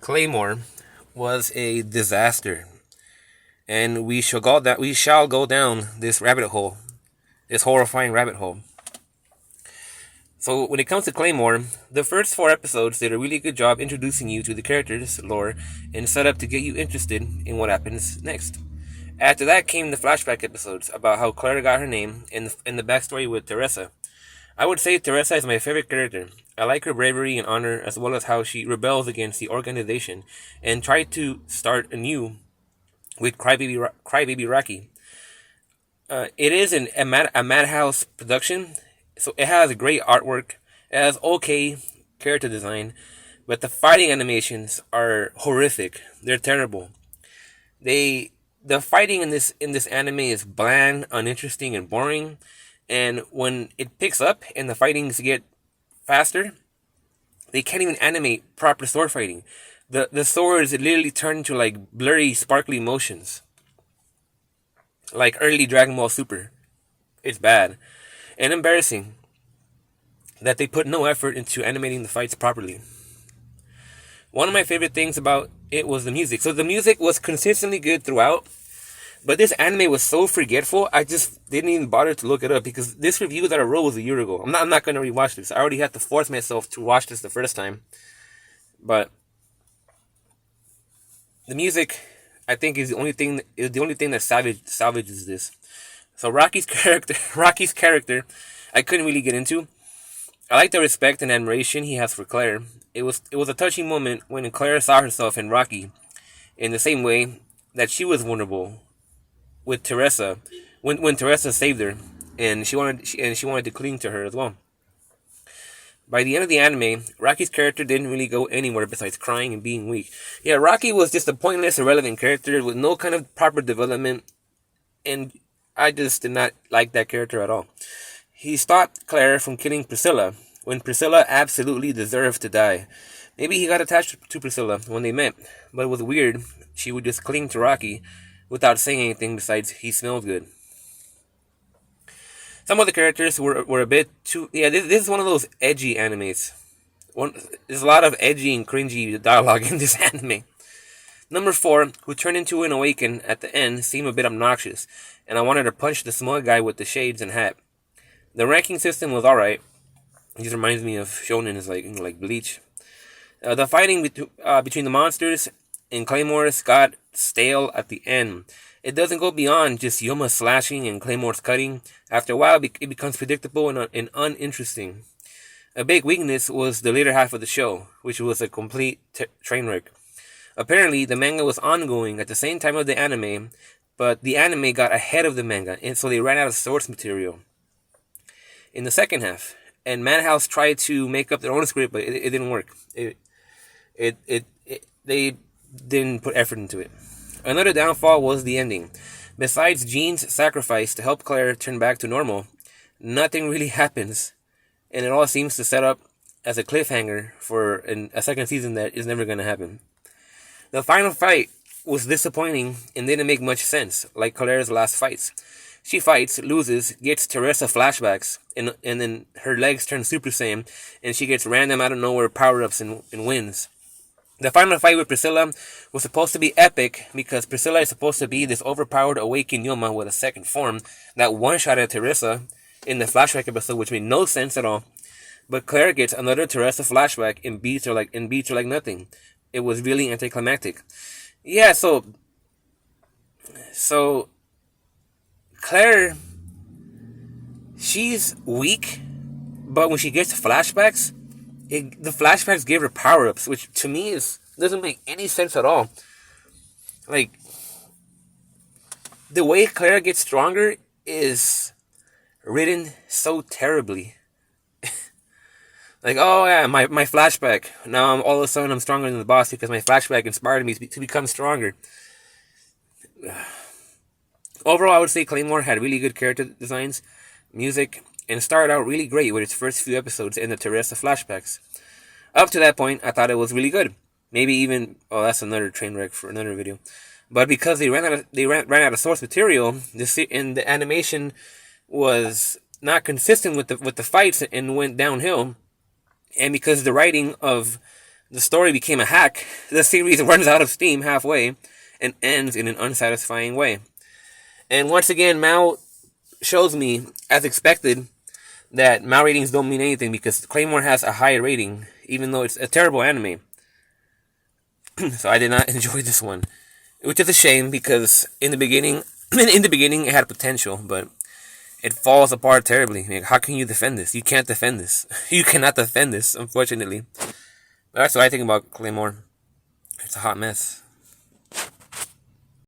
Claymore was a disaster, and we shall go down this rabbit hole, this horrifying rabbit hole. So when it comes to Claymore, the first four episodes did a really good job introducing you to the characters, lore, and setup to get you interested in what happens next. After that came the flashback episodes about how Claire got her name and the backstory with Teresa. I would say Teresa is my favorite character. I like her bravery and honor, as well as how she rebels against the organization and tried to start anew with Crybaby Rocky. It is a Madhouse production, so it has great artwork. It has okay character design, but the fighting animations are horrific. They're terrible. The fighting in this anime is bland, uninteresting, and boring. And when it picks up and the fightings get faster, they can't even animate proper sword fighting. The swords literally turn into like blurry, sparkly motions, like early Dragon Ball Super. It's bad and embarrassing that they put no effort into animating the fights properly. One of my favorite things about it was the music. So the music was consistently good throughout, but this anime was so forgetful, I just didn't even bother to look it up because this review that I wrote was a year ago. I'm not going to rewatch this. I already had to force myself to watch this the first time. But the music, I think, is the only thing that salvages this. So Rocky's character, I couldn't really get into. I like the respect and admiration he has for Claire. It was a touching moment when Claire saw herself in Rocky in the same way that she was vulnerable with Teresa when Teresa saved her, and she wanted to cling to her as well. By the end of the anime, Rocky's character didn't really go anywhere besides crying and being weak. Yeah, Rocky was just a pointless, irrelevant character with no kind of proper development, and I just did not like that character at all. He stopped Claire from killing Priscilla when Priscilla absolutely deserved to die. Maybe he got attached to Priscilla when they met, but it was weird. She would just cling to Rocky without saying anything besides he smells good. Some of the characters were a bit too. Yeah, this is one of those edgy animes. There's a lot of edgy and cringy dialogue in this anime. Number 4, who turned into an Awaken at the end, seemed a bit obnoxious, and I wanted to punch the smug guy with the shades and hat. The ranking system was alright. It just reminds me of Shonen is like Bleach. The fighting between the monsters and Claymores got stale at the end. It doesn't go beyond just Yuma slashing and Claymore's cutting. After a while, it becomes predictable and uninteresting. A big weakness was the later half of the show, which was a complete train wreck. Apparently, the manga was ongoing at the same time of the anime, but the anime got ahead of the manga, and so they ran out of source material in the second half. And Madhouse tried to make up their own script, but it didn't work. They didn't put effort into it. Another downfall was the ending. Besides Jean's sacrifice to help Claire turn back to normal, nothing really happens, and it all seems to set up as a cliffhanger for a second season that is never going to happen. The final fight was disappointing and didn't make much sense, like Claire's last fights. She fights, loses, gets Teresa flashbacks, and then her legs turn Super Saiyan, and she gets random out of nowhere power-ups and wins. The final fight with Priscilla was supposed to be epic because Priscilla is supposed to be this overpowered awakened Yoma with a second form that one-shotted Teresa in the flashback episode, which made no sense at all. But Claire gets another Teresa flashback and beats her like nothing. It was really anticlimactic. Yeah, so Claire, she's weak, but when she gets flashbacks, the flashbacks give her power-ups, which to me doesn't make any sense at all. Like, the way Claire gets stronger is written so terribly. Like, oh yeah, my flashback. Now all of a sudden I'm stronger than the boss because my flashback inspired me to become stronger. Overall, I would say Claymore had really good character designs, music, and started out really great with its first few episodes in the Teresa flashbacks. Up to that point, I thought it was really good. Maybe even that's another train wreck for another video. But because they ran out of source material, the animation was not consistent with the fights and went downhill. And because the writing of the story became a hack, the series runs out of steam halfway and ends in an unsatisfying way. And once again, Mao shows me, as expected, that Mao ratings don't mean anything because Claymore has a higher rating, even though it's a terrible anime. So I did not enjoy this one, which is a shame because in the beginning it had potential, but it falls apart terribly. Like, how can you defend this? You can't defend this. You cannot defend this, unfortunately. But that's what I think about Claymore. It's a hot mess.